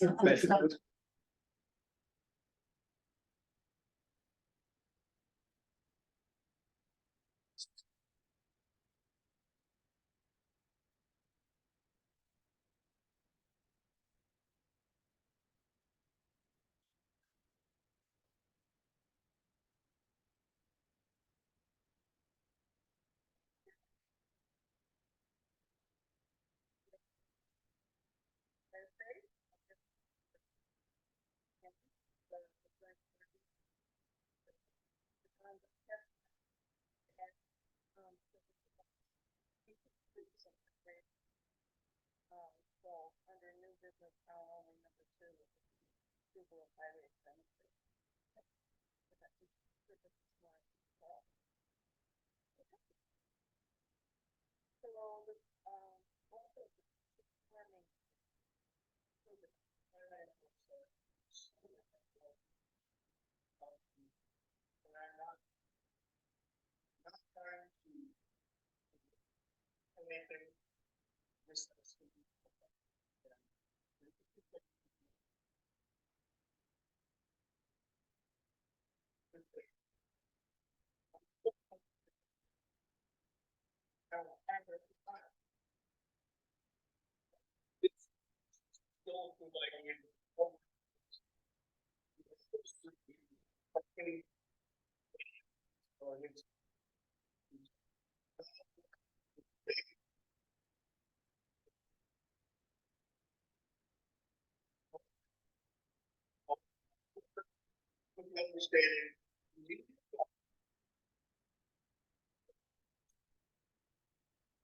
Understanding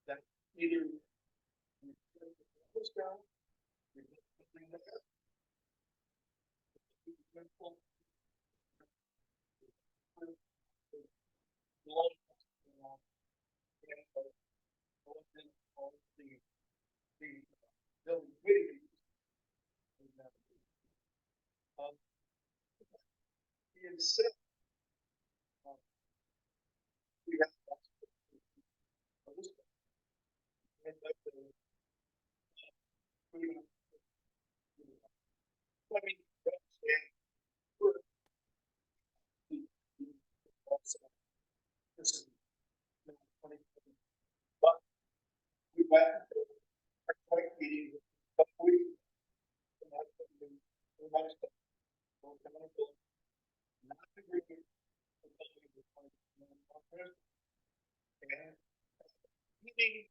that either we went our point meeting, but we not agree and meeting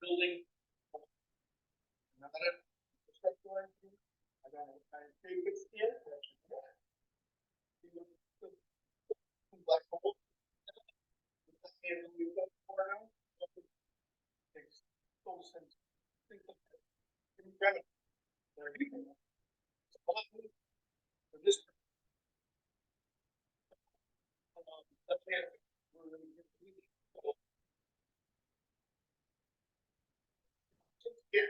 building. I don't know what kind of thing it's in. Black hole. This yeah,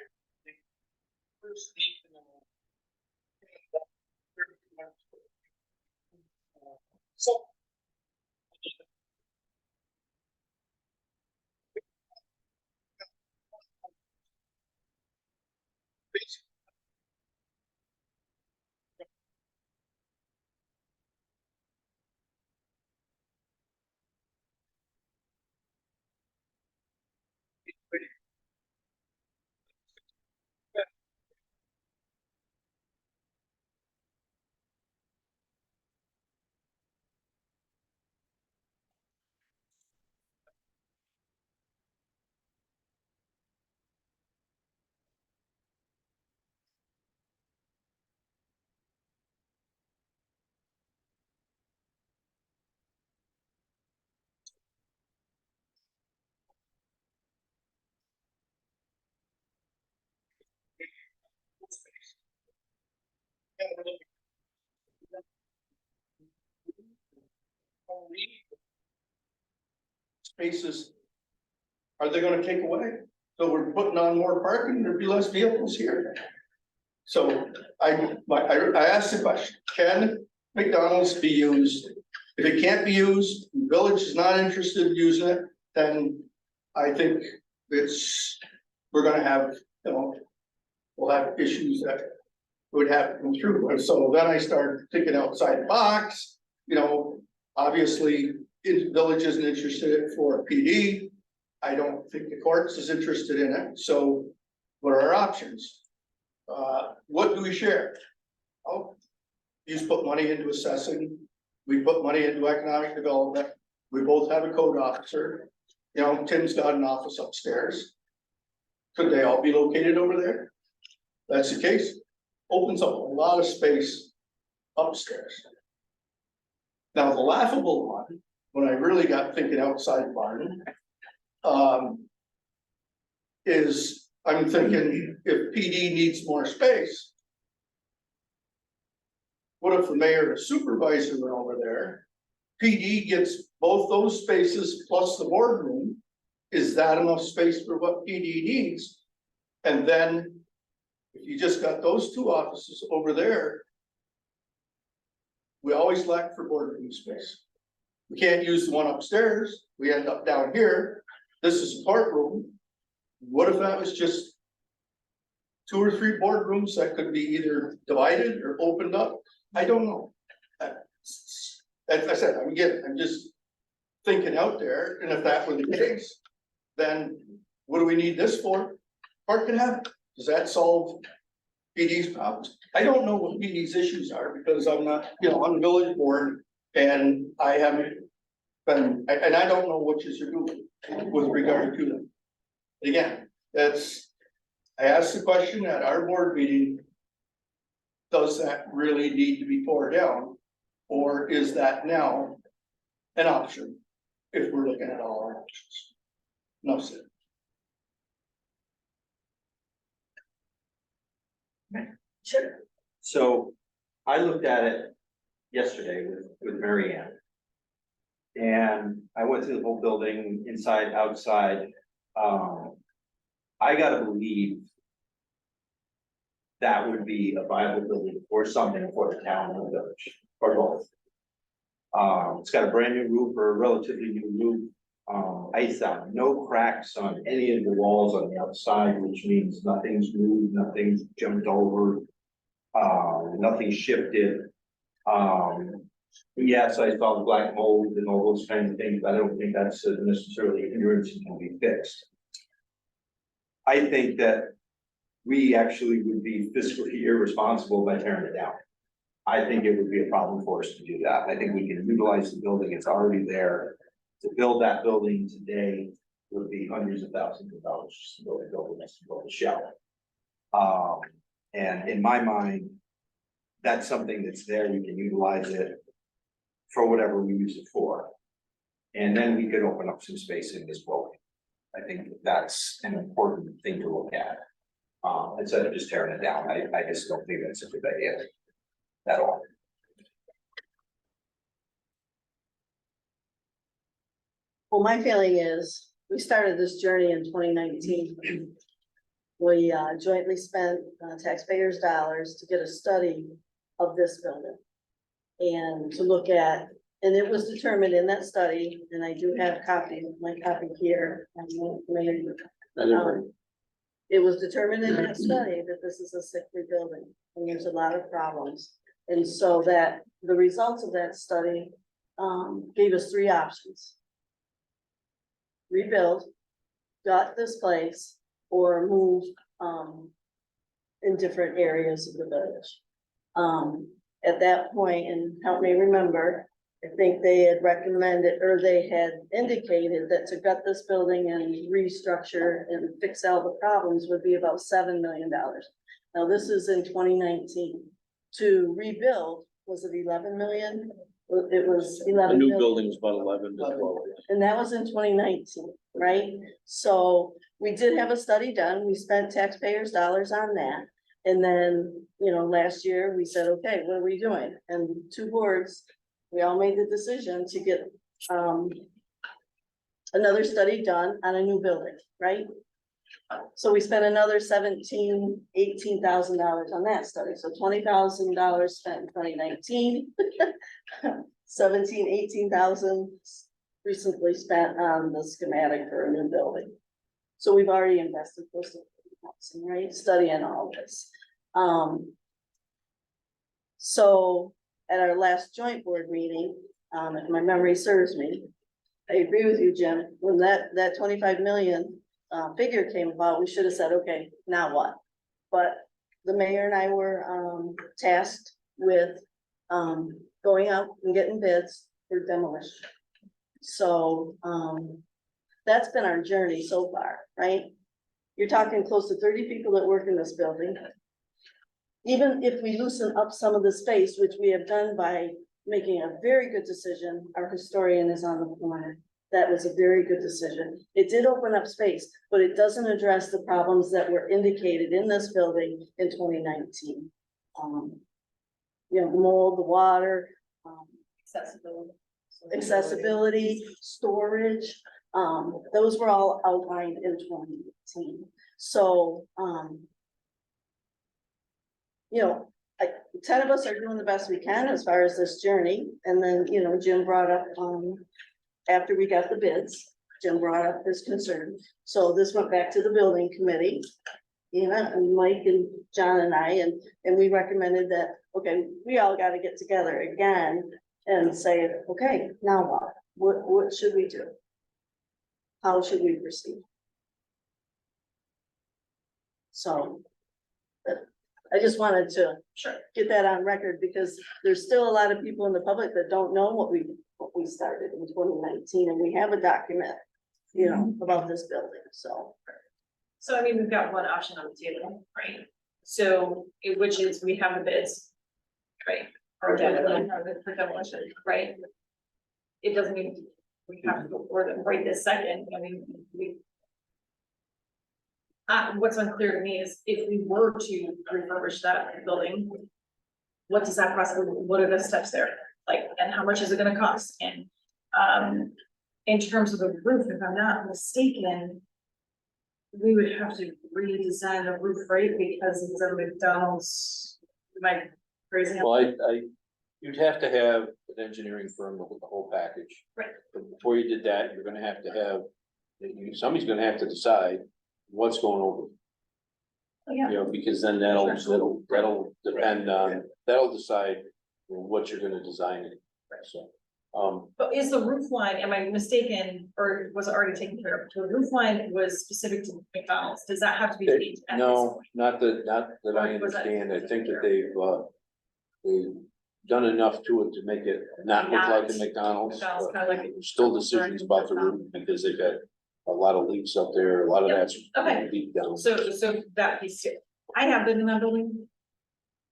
first week in the so Spaces, are they gonna take away? So we're putting on more parking, there'll be less vehicles here. So I asked the question, can McDonald's be used? If it can't be used, the village is not interested in using it, then I think we're gonna have, we'll have issues that would have to come through. And so then I started thinking outside the box, obviously, the village isn't interested for PD. I don't think the courts is interested in it, so what are our options? What do we share? Oh, you put money into assessing, we put money into economic development, we both have a code officer. Tim's got an office upstairs. Could they all be located over there? That's the case, opens up a lot of space upstairs. Now, the laughable one, when I really got thinking outside Barton, is I'm thinking if PD needs more space, what if the mayor and supervisor went over there? PD gets both those spaces plus the boardroom. Is that enough space for what PD needs? And then if you just got those two offices over there, we always lack for boardroom space. We can't use the one upstairs. We end up down here. This is a courtroom. What if that was just 2 or 3 boardrooms that could be either divided or opened up? I don't know. As I said, I'm just thinking out there, and if that were the case, then what do we need this for? Park and have. Does that solve PD's problems? I don't know what PD's issues are because I'm not, on the village board, and I haven't been, and I don't know what you're doing with regard to them. Again, I asked the question at our board meeting, does that really need to be tore down? Or is that now an option if we're looking at all our options? No, sir. Sure. So I looked at it yesterday with Mary Ann. And I went through the whole building, inside, outside. I gotta believe that would be a viable building or something for the town or the village, or both. It's got a brand new roof or a relatively new roof. I found no cracks on any of the walls on the outside, which means nothing's moved, nothing's jumped over, nothing shifted. Yes, I saw the black mold and all those kinds of things, but I don't think that's necessarily hindrance and can be fixed. I think that we actually would be fiscally irresponsible by tearing it down. I think it would be a problem for us to do that. I think we can utilize the building, it's already there. To build that building today would be hundreds of thousands of dollars just to build a building, just to build a shell. And in my mind, that's something that's there, we can utilize it for whatever we use it for. And then we could open up some space in this building. I think that's an important thing to look at. Instead of just tearing it down, I just don't think that's a good idea at all. Well, my feeling is, we started this journey in 2019. We jointly spent taxpayers' dollars to get a study of this building. And to look at, and it was determined in that study, and I do have my copy here. It was determined in that study that this is a sickly building, and there's a lot of problems. And so that the results of that study gave us 3 options. Rebuild, gut this place, or move in different areas of the village. At that point, and help me remember, I think they had recommended, or they had indicated that to gut this building and restructure and fix all the problems would be about $7 million. Now, this is in 2019. To rebuild, was it 11 million? It was 11 The new million. building's about 11 to 12. And that was in 2019, right? So we did have a study done. We spent taxpayers' dollars on that. And then, last year, we said, okay, what are we doing? And two boards, we all made the decision to get, another study done on a new building, right? So we spent another $18,000 on that study, so $20,000 spent in 2019. 18,000 recently spent on the schematic for a new building. So we've already invested close to $30,000, right, studying all this. So at our last joint board meeting, if my memory serves me, I agree with you, Jim, when that 25 million figure came about, we should have said, okay, now what? But the mayor and I were tasked with going out and getting bids for demolition. So that's been our journey so far, right? You're talking close to 30 people that work in this building. Even if we loosen up some of the space, which we have done by making a very good decision, our historian is on the corner. That was a very good decision. It did open up space, but it doesn't address the problems that were indicated in this building in 2019. Mold, the water, accessibility, storage, those were all outlined in 2018. So, 10 of us are doing the best we can as far as this journey. And then, Jim brought up, after we got the bids, Jim brought up his concern. So this went back to the building committee, and Mike and John and I, and we recommended that, okay, we all got to get together again and say, okay, now what? What should we do? How should we proceed? So I just wanted to get that on record, because there's still a lot of people in the public that don't know what we started in 2019, and we have a document, about this building, so. So I mean, we've got one option on the table, right? So, which is we have the bids, right? For demolition, right? It doesn't mean we have to go for them right this second. I mean, what's unclear to me is if we were to refurbish that building, what does that process, what are the steps there? Like, and how much is it gonna cost? And, in terms of the roof, if I'm not mistaken, we would have to redesign the roof, right? Because it's a McDonald's, am I crazy? Well, you'd have to have an engineering firm look at the whole package. Right. But before you did that, you're gonna have to have, somebody's gonna have to decide what's going over. Yeah. Because then that'll depend on, that'll decide what you're gonna design it. So, But is the roof line, am I mistaken, or was it already taken care of? The roof line was specific to McDonald's. Does that have to be paid? at this no, point? not that I Or was that- understand. I think that they've done enough to it to make it not look like a McDonald's. McDonald's, but kind of like- there's still decisions about the roof because they've had a lot of leaks up there, a lot of Yep. that's Okay. deep down. So that piece too. I have been in that building.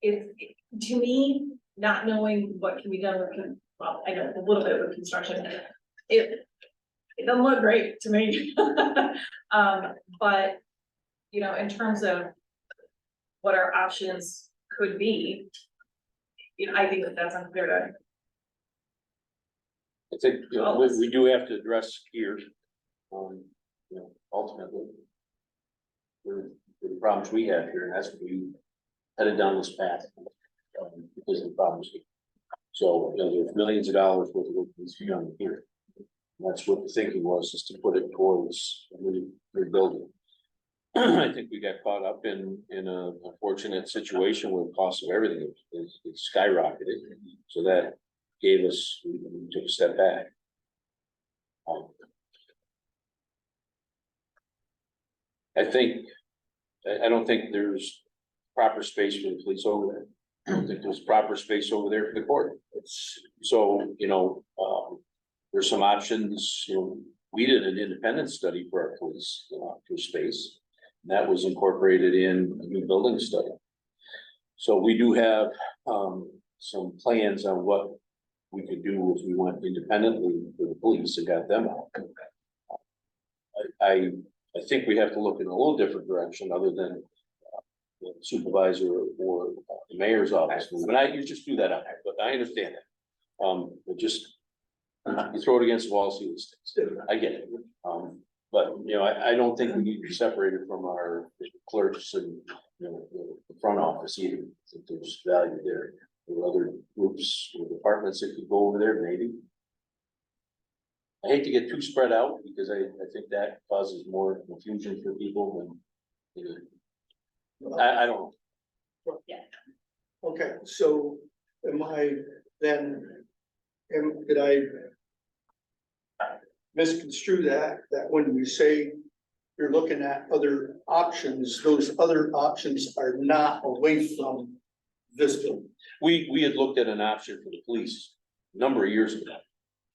To me, not knowing what can be done with, well, I know a little bit with construction. It doesn't look great to me. But, in terms of what our options could be, I think that's unclear to. I think, we do have to address here, ultimately. The problems we have here, and that's what we headed down this path, because of the problems here. So, there's millions of dollars worth of work needs to be done here. And that's what the thinking was, is to put it towards rebuilding. I think we got caught up in a unfortunate situation where the cost of everything is skyrocketed, so that gave us, we took a step back. I don't think there's proper space for the police over there. I don't think there's proper space over there for the court. There's some options, we did an independent study for our police, for space. And that was incorporated in a new building study. So we do have, some plans on what we could do if we went independently for the police and got them out. I think we have to look in a little different direction other than the supervisor or the mayor's office, but you just do that up, but I understand that. But just, you throw it against the wall, see what sticks, I get it. But, you know, I don't think we need to be separated from our clerks and, you know, the front office either. I think there's value there. There are other groups or departments that could go over there, maybe. I hate to get too spread out because I think that causes more confusion for people than, you know, I don't know. Okay, so am I then, did I misconstrue that when we say you're looking at other options, those other options are not away from this building? We had looked at an option for the police a number of years ago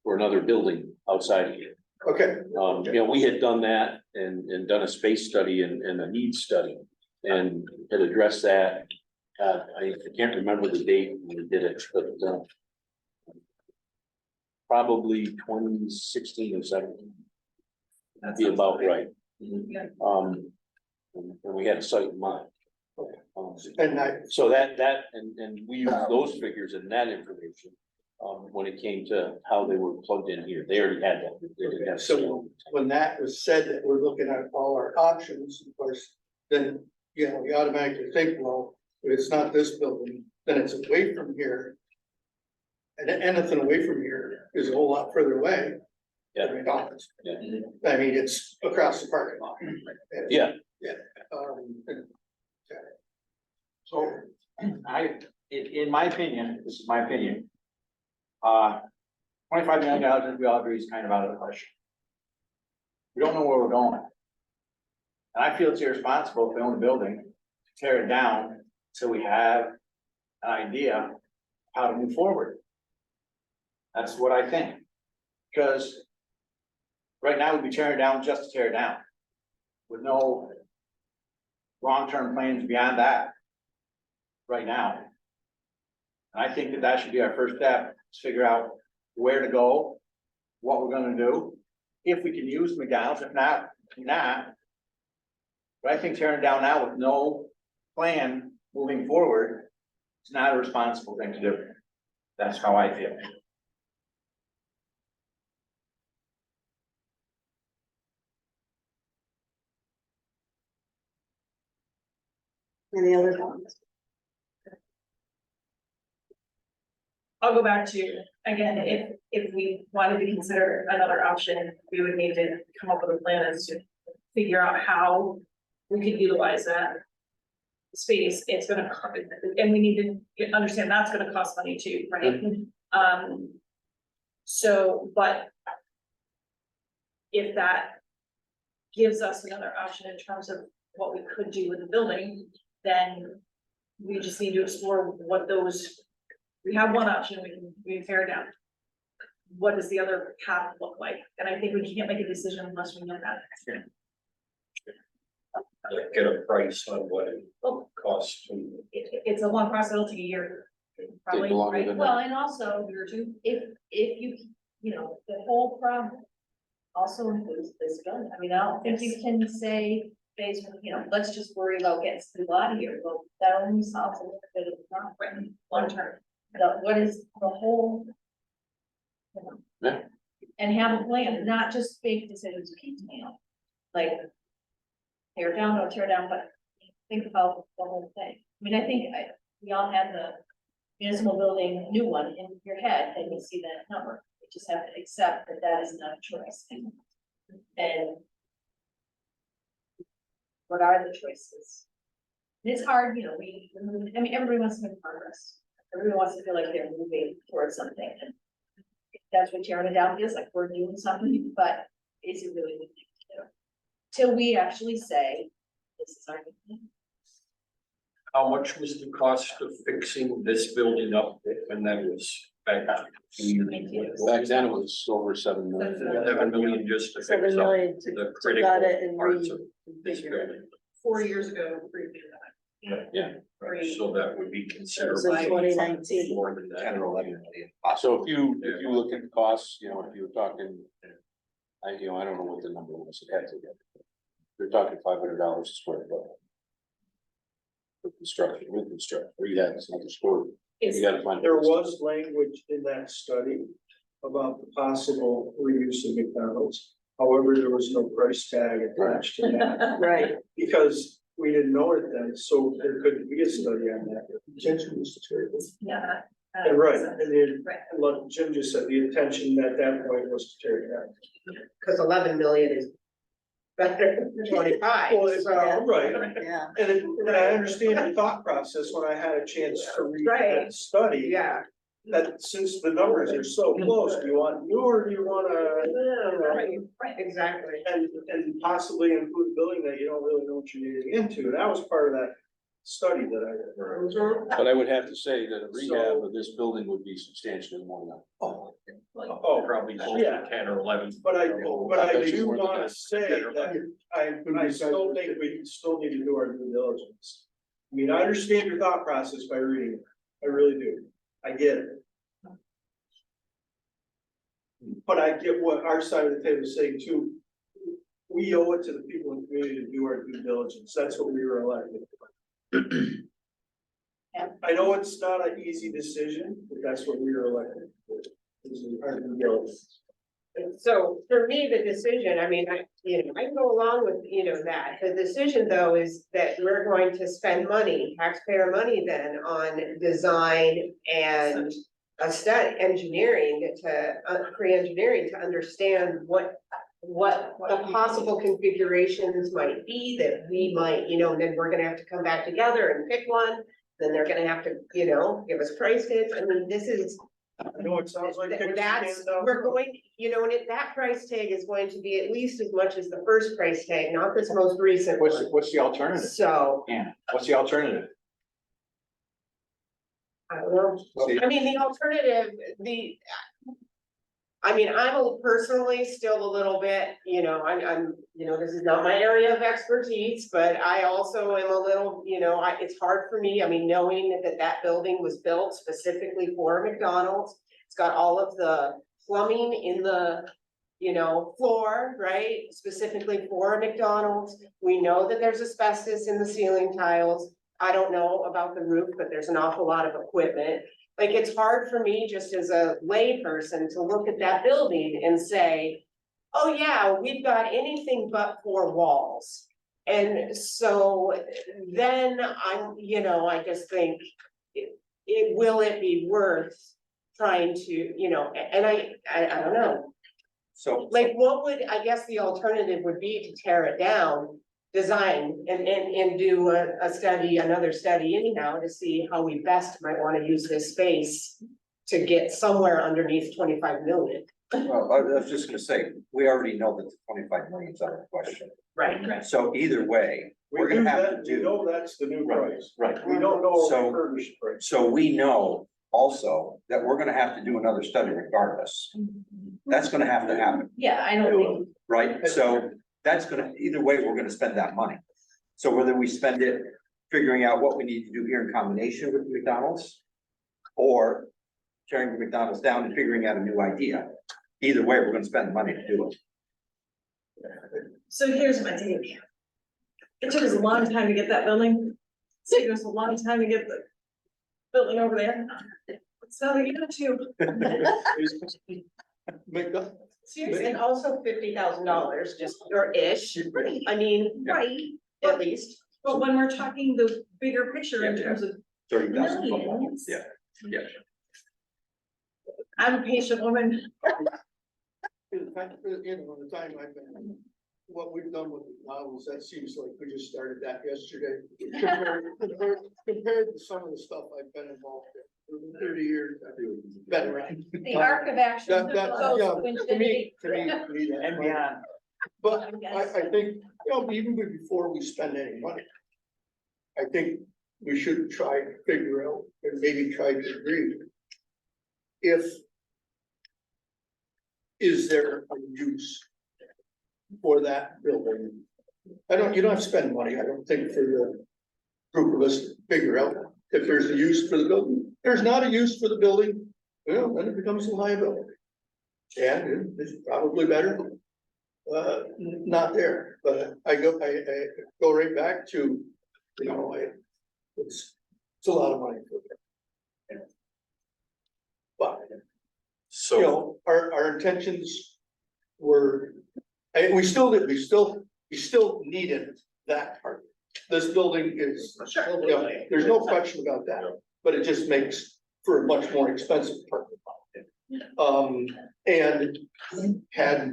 for another building outside of here. Okay, You know, we had done that and done a space study and a needs study and had addressed that. I can't remember the date when we did it, but probably 2016 or 17. That'd be about right. Yeah. And we had a site in mind. and I, So that, and we use those figures and that information, when it came to how they were plugged in here, they already had that. They didn't have. so when that was said that we're looking at all our options, of course, then, you know, you automatically think, well, if it's not this building, then it's away from here. And anything away from here is a whole lot further away. Yeah. Than McDonald's. Yeah. I mean, it's across the parking lot. Yeah, And So in my opinion, this is my opinion. $25 million, as we all agree, is kind of out of the question. We don't know where we're going. And I feel it's irresponsible if we own a building, to tear it down so we have an idea how to move forward. That's what I think. Because right now we'd be tearing it down just to tear it down. With no long-term plans beyond that. Right now. And I think that that should be our first step, is figure out where to go, what we're gonna do. If we can use McDonald's, if not, not. But I think tearing it down now with no plan moving forward is not a responsible thing to do. That's how I feel. Any other comments? I'll go back to, again, if we wanted to consider another option, we would need to come up with a plan as to figure out how we could utilize that space. It's gonna, and we need to understand that's gonna cost money too, right? So, but if that gives us another option in terms of what we could do with the building, then we just need to explore what those, we have one option, we can tear it down. What does the other path look like? And I think we can't make a decision unless we know that. Get a price on what it Well, costs to. it's a long process, it'll take a year. Probably, longer right? than Well, that. and also, if you know, the whole problem also includes this building. I mean, I don't think you can say, basically, you know, let's just worry about getting people out of here. Well, that only solves a little bit of the problem, long term. What is the whole? You know, Yeah. and have a plan, not just make decisions piecemeal, like tear it down, don't tear it down, but think about the whole thing. I mean, I think we all had the municipal building, new one in your head, and you see that number. You just have to accept that that is not a choice. And what are the choices? And it's hard, you know, I mean, everybody wants to make progress. Everybody wants to feel like they're moving towards something. And that's what tearing it down feels like, we're doing something, but is it really the thing to do? Till we actually say, this is our. How much was the cost of fixing this building up when that was back? Back then it was over 7 million. 7 million just to 7 fix up million the to gut critical it and parts of this refigure it. building. 4 years ago, we did that. Yeah. So that would be considered. So 2019. More than that. 10 or 11 million. So if you look at the costs, you know, if you're talking, I don't know what the number was, it had to get. You're talking $500 a square foot. construction, reconstruct, rehab, it's another story. It's- You gotta find. There was language in that study about the possible reuse of McDonald's. However, there was no price tag attached to that Right, because we didn't know it then, so there couldn't be a study on that. Intention was to tear it down. Yeah. And right, and then, Right. like Jim just said, the intention at that point was to tear it down. Cause 11 million is better than 25, Well, it's, so. right, yeah, and I understand the thought process when I had a chance to read Right. that study. Yeah. That since the numbers are so close, do you want new or do you wanna, Right, right, exactly. and possibly include a building that you don't really know what you're getting into? That was part of that study that I read. But I would have to say that a rehab of this building would be substantially more than that. Oh, oh, probably yeah. 10 or 11. But I do wanna say that I still think we still need to do our due diligence. I mean, I understand your thought process by reading it. I really do. I get it. But I get what our side of the table is saying too. We owe it to the people in the community to do our due diligence. That's what we were elected for. I know it's not an easy decision, but that's what we were elected for. Is our due diligence. So for me, the decision, I mean, I can go along with, that. The decision though is that we're going to spend money, taxpayer money then on design and a study, engineering pre-engineering to understand what the possible configurations might be that we might, then we're gonna have to come back together and pick one. Then they're gonna have to, give us prices. I mean, this is. I know it sounds like. kicking That's, the can down we're the road. going, that price tag is going to be at least as much as the first price tag, not this most recent one. What's the alternative? So, Yeah, what's the alternative? I don't know. I mean, the alternative, I'm personally still a little bit, I'm, this is not my area of expertise, but I also am a little, it's hard for me, knowing that building was built specifically for McDonald's. It's got all of the plumbing in the, floor, right, specifically for McDonald's. We know that there's asbestos in the ceiling tiles. I don't know about the roof, but there's an awful lot of equipment. Like, it's hard for me just as a layperson to look at that building and say, oh yeah, we've got anything but 4 walls. And so then I just think will it be worth trying to, and I don't know. So, Like, what would, I guess the alternative would be to tear it down, design and do a study, another study anyhow to see how we best might want to use this space to get somewhere underneath 25 million. well, I was just gonna say, we already know that the 25 million is out of the question. Right. So either way, we're We do gonna have to that, we do. know that's the new Right, price. right. We don't know So- a refurbished price. So we know also that we're gonna have to do another study regardless. That's gonna have to happen, Yeah, I don't think, right? So that's gonna, either way, we're gonna spend that money. So whether we spend it figuring out what we need to do here in combination with McDonald's, or tearing the McDonald's down and figuring out a new idea, either way, we're gonna spend the money to do it. so here's my take. It took us a long time to get that building. It took us a long time to get the building over there. It's not a year or two. McDonald's. Seriously, And also $50,000 just, or ish, I mean, right, at least. but when we're talking the bigger picture in terms of 30,000. millions. Yeah, yeah. I'm a patient woman. In fact, the time I've been, what we've done with McDonald's, that seems like we just started that yesterday. Compared to some of the stuff I've been involved in, for 30 years, I've been around. The arc of action. That, goes yeah, to to infinity. me, that- And beyond. But I think, even before we spend any money, I think we should try to figure out and maybe try to agree. Is there a use for that building? You don't have to spend money, I don't think, for the group of us to figure out if there's a use for the building. If there's not a use for the building, well, then it becomes a liability. And it's probably better not there, but I go right back to, It's a lot of money. But, you So, know, our intentions were, and we still needed that part. This building is, you know, there's no question about that, but it just makes for a much more expensive part. And had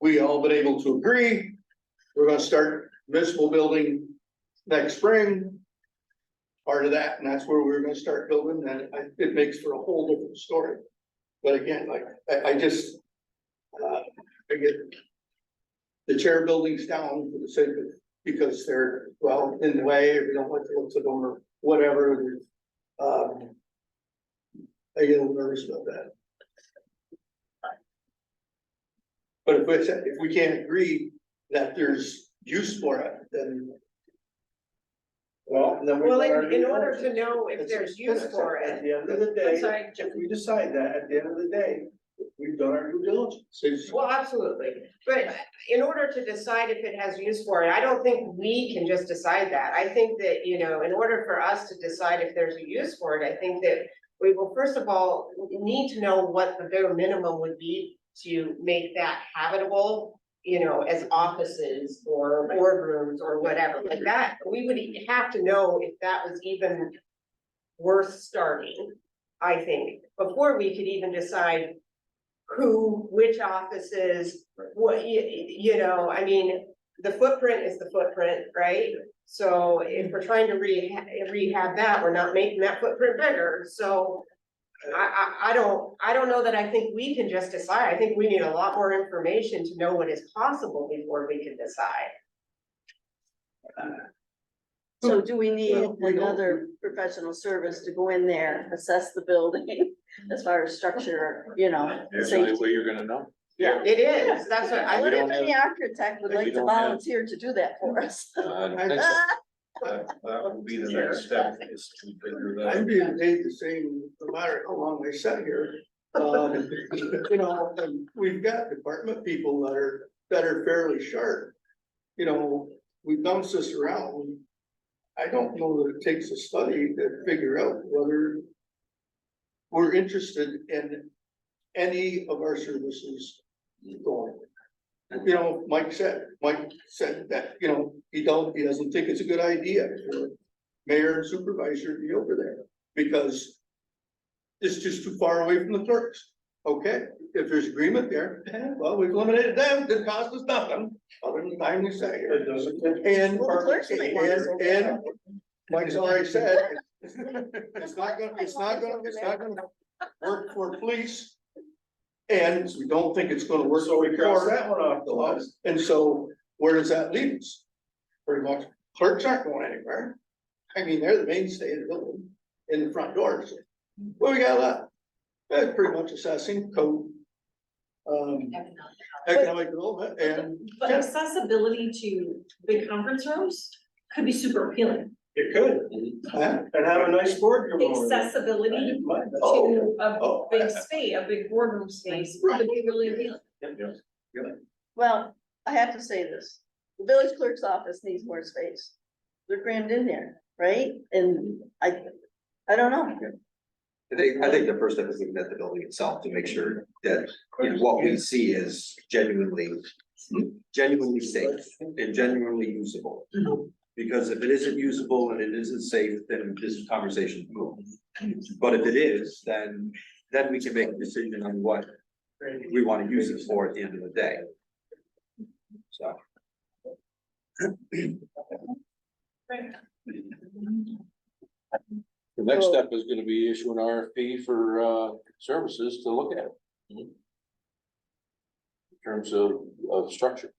we all been able to agree, we're gonna start municipal building next spring. Part of that, and that's where we're gonna start building, and it makes for a whole different story. But again, like, I just, I get the chair buildings down for the sake of, because they're, well, in the way, or we don't like the looks of them, or whatever. I get a little nervous about that. But if we can't agree that there's use for it, then. Well, then we. Well, in order to know if there's use for At it, the end of the I'm day, sorry, if we decide that, at the end of the day, we've done our due diligence. well, absolutely. But in order to decide if it has use for it, I don't think we can just decide that. I think that, you know, in order for us to decide if there's a use for it, I think that we will, first of all, need to know what the bare minimum would be to make that habitable, you know, as offices or boardrooms or whatever, like that. We would have to know if that was even worth starting, I think, before we could even decide which offices, what, you know, I mean, the footprint is the footprint, right? So if we're trying to rehab that, we're not making that footprint bigger, so I don't know that I think we can just decide. I think we need a lot more information to know what is possible before we can decide. So do we need Well, we don't- another professional service to go in there, assess the building as far as structure, you know? that's the only safety? way you're gonna know. Yeah. It is, that's what I I, We wonder don't if any architect would we like to don't have- volunteer to do that for us. I don't think so. That would be the next step, is to figure that I'm out. being paid the same, no matter how long I sat here. You know, and we've got department people that are fairly sharp. You know, we bounce this around. I don't know that it takes a study to figure out whether we're interested in any of our services going. You know, Mike said that, you know, he doesn't think it's a good idea for mayor and supervisor to be over there, because it's just too far away from the clerks. Okay, if there's agreement there, well, we've eliminated them, didn't cost us nothing, other than the time we sat here. It doesn't. And, Well, the clerks might want us over there. Mike's already said, it's not gonna work for police. And we don't think it's gonna work. So we cross for that one off the list. And so where does that leave us? Pretty much clerks aren't going anywhere. I mean, they're the mainstay of the building in the front doors. What we got left? That's pretty much assessing code. Economic development and. But accessibility to big conference rooms could be super appealing. It could, and have a nice boardroom. over there. Accessibility Oh, to a oh. big space, a big boardroom space could be really appealing. Well, I have to say this, the village clerk's office needs more space. They're crammed in there, right? And I don't know. I think the first step is looking at the building itself to make sure that, you know, what we see is genuinely safe and genuinely usable. Because if it isn't usable and it isn't safe, then this conversation moves. But if it is, then we can make a decision on what we want to use it for at the end of the day. So. The next step is gonna be issue an RFP for services to look at. In terms of structure.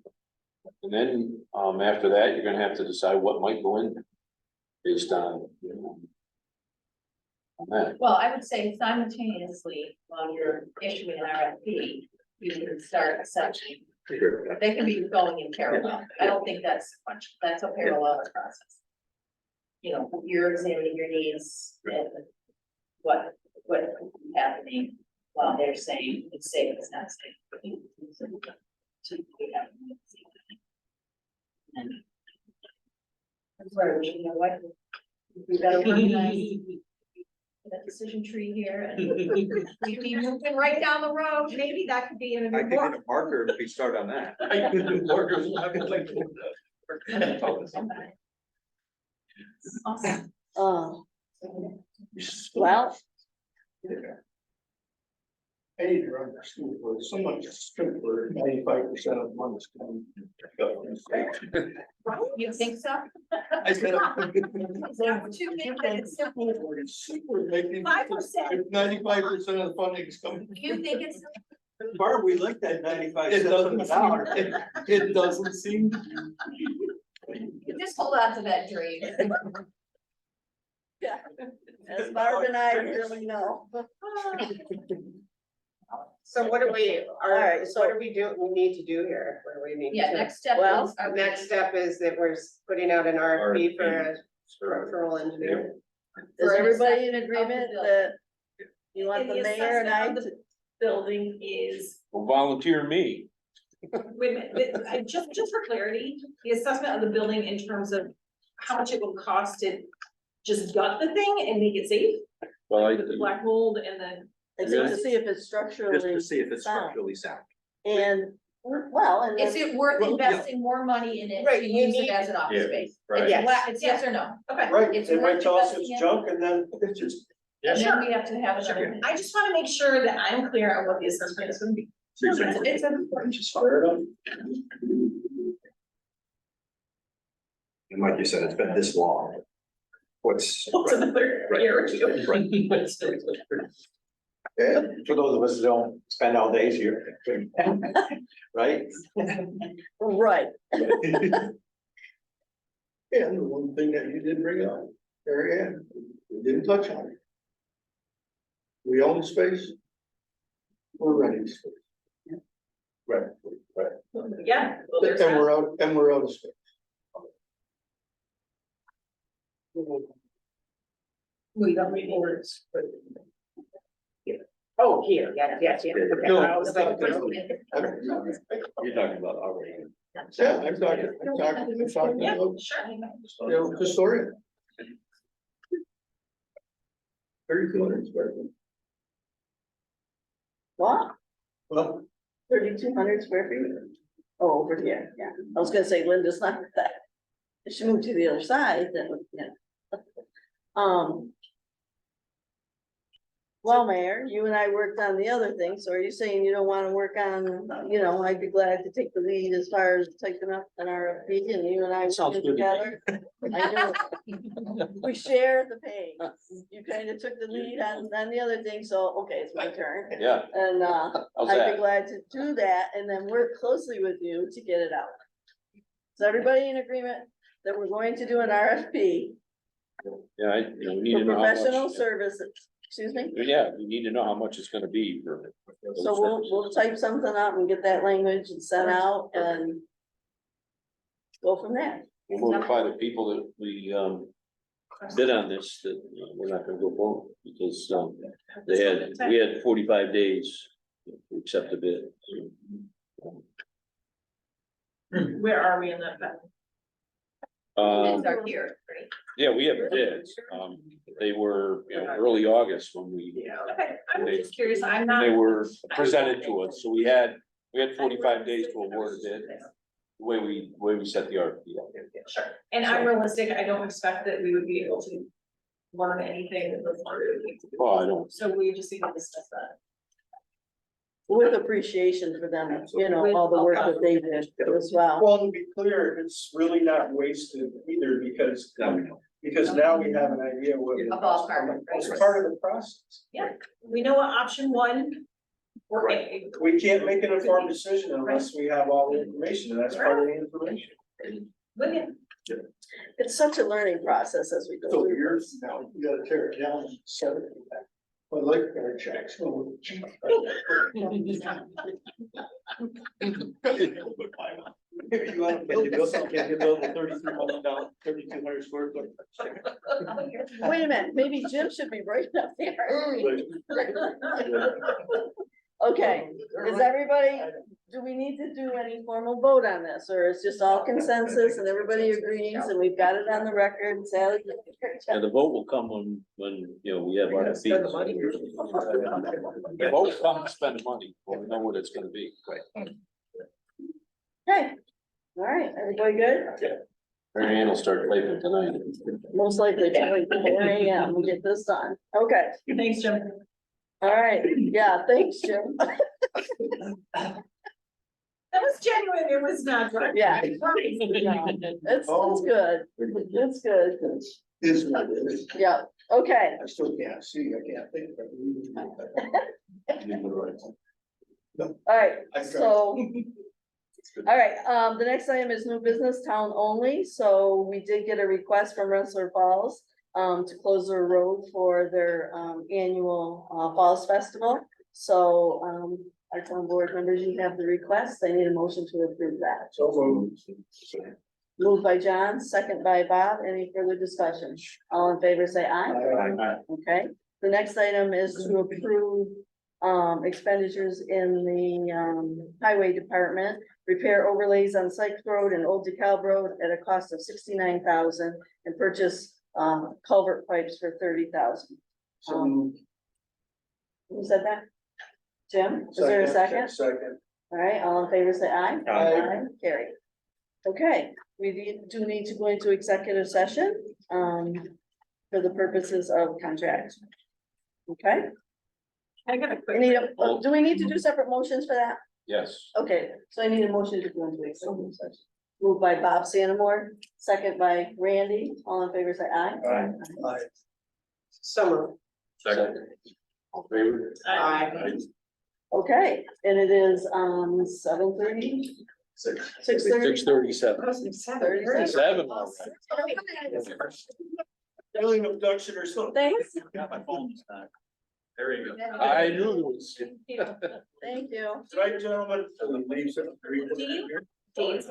And then after that, you're gonna have to decide what might go in. Based on, you know. On that. Well, I would say simultaneously, while you're issuing an RFP, you can start assessing. They can be going in parallel. I don't think that's much, that's a parallel process. You know, you're examining your needs and what is happening while they're saying it's safe, it's not safe. So we have to see that. And that's where we, you know, what, We gotta organize that decision tree here and we'd be moving right down the road. Maybe that could be in I a could more. get a marker if we start on that. Awesome. well, I need to run the school for so much simpler, 95% of the money's coming. You think so? I said. Is that what you think that it's simple? Super, making 5%. 95% of the funding is coming. You think it's, Barb, we like that 95 It cents on doesn't the dollar. it doesn't seem. you just hold on to that dream. yeah, as Barb and I really know. So what do we, Alright, so- what do we do, we need to do here? What do we need to do? Yeah, next step Well, is. The next step is that we're putting out an RFP for a structural engineer. Is For everybody in assessment of the agreement building. that you want And the mayor and I assessment of to? the Building is, Well, volunteer me. wait a minute, just for clarity, the assessment of the building in terms of how much it will cost to just gut the thing and make it safe? Well, With the black mold and the, It's to see if it's Just structurally to see if it's sound. structurally sound. And, well, and Is then, it worth Well, yeah. investing more money in it Right, to you use it need- as an office Yeah, space? right. It's Yes. it's yes or no, okay. Right, It's they might worth tell us investing it's in. junk and then it's just. and Sure. then we have to have another. I just wanna make sure that I'm clear on what the assessment is gonna be. It's important. Just fire it up. And like you said, it's been this long. What's? It's another year or two. Yeah, for those of us who don't spend all days here. Right? right, And the one thing that you did bring up, Mary Ann, we didn't touch on it. We own space. We're renting space. Right, right. Yeah. Well, there's And that. we're out of space. We don't read words. Oh, here, yes. No, I was like, You're talking about already. Yeah, I'm talking Yeah, about, sure. you know, historian. 3,200 square feet. what, Well, 3,200 square feet? Oh, over here, yeah, I was gonna say Linda's not that, if she moved to the other side, then, yeah. Well, Mayor, you and I worked on the other thing, so are you saying you don't wanna work on, you know, I'd be glad to take the lead as far as typing up an RFP and you and I Sounds working good to me. together? I know, we share the pay, you kinda took the lead on the other thing, so, okay, it's my turn. Yeah, And, how's I'd be that? glad to do that and then work closely with you to get it out. Is everybody in agreement that we're going to do an RFP Yeah, we need for to know how professional much. services? Excuse me? Yeah, we need to know how much it's gonna be for. those So we'll services. type something up and get that language and sent out and go from there. We'll notify the people that we, bid on this, that we're not gonna go forward, because, we had 45 days to accept the bid. Where are we in that? Bids Um, are here, right? yeah, we have bids, they were, early August when Okay, I'm just curious, I'm not. they were presented to us, so we had 45 days to award a bid. The way we set the RFP up. Sure, and I'm realistic, I don't expect that we would be able to learn anything before. Well, I don't, So we just need to discuss that. With appreciation for them, you know, all the work that they did as well. Well, to be clear, it's really not wasted either because now we have an idea what. A ballpark, right? It's part of the process. We know what option one. We're Right. We can't make an informed decision unless we have all the information, and that's part of the information. with you. It's such a learning process as we go so through. years now, you gotta tear it down and set it back. My life guard checks. Oh, gee. If you want to build, can you build a $3,200 square foot? Wait a minute, maybe Jim should be right up there. Okay, is everybody, do we need to do any formal vote on this, or is just all consensus and everybody agrees and we've got it on the record, Sally? you did a great Yeah, job. the vote will come when, you know, we have our fees. spend the money. The vote will come to spend the money, when we know what it's gonna be. Okay, all right, everybody good? Mary Ann will start playing tonight. Most likely, probably 4 AM, we'll get this done. Okay, Thanks, Jim. all right, yeah, thanks, Jim. That was genuine, it was not. Yeah. It's good, it's good, Is what it is. yeah, okay. I still can't see, I can't think. All right, I tried. so. All right, the next item is new business town only, so we did get a request from Rensselaer Falls. To close their road for their annual Falls Festival. So our town board members, you have the request, I need a motion to approve that. So moved. Moved by John, second by Bob, any further discussion? All in favor, say aye. Okay, the next item is to approve expenditures in the highway department. Repair overlays on Sykes Road and Old DeKalb Road at a cost of $69,000 and purchase culvert pipes for $30,000. So moved. Who said that? Jim, is there a second? Second. All right, all in favor, say aye. Aye. Carry. Okay, do need to go into executive session, for the purposes of contract. Okay, I got a quick. do we need to do separate motions for that? Yes. Okay, so I need a motion to go into executive session. Moved by Bob Sanamore, second by Randy, all in favor, say aye. Aye. Summer. Second. All in favor? Aye. Okay, and it is 7:30, 6:30. 6:37. 7. Alien abduction or something. Thanks, Got my phone this time. There you go. I knew it was. thank you. Right, gentlemen? Do you?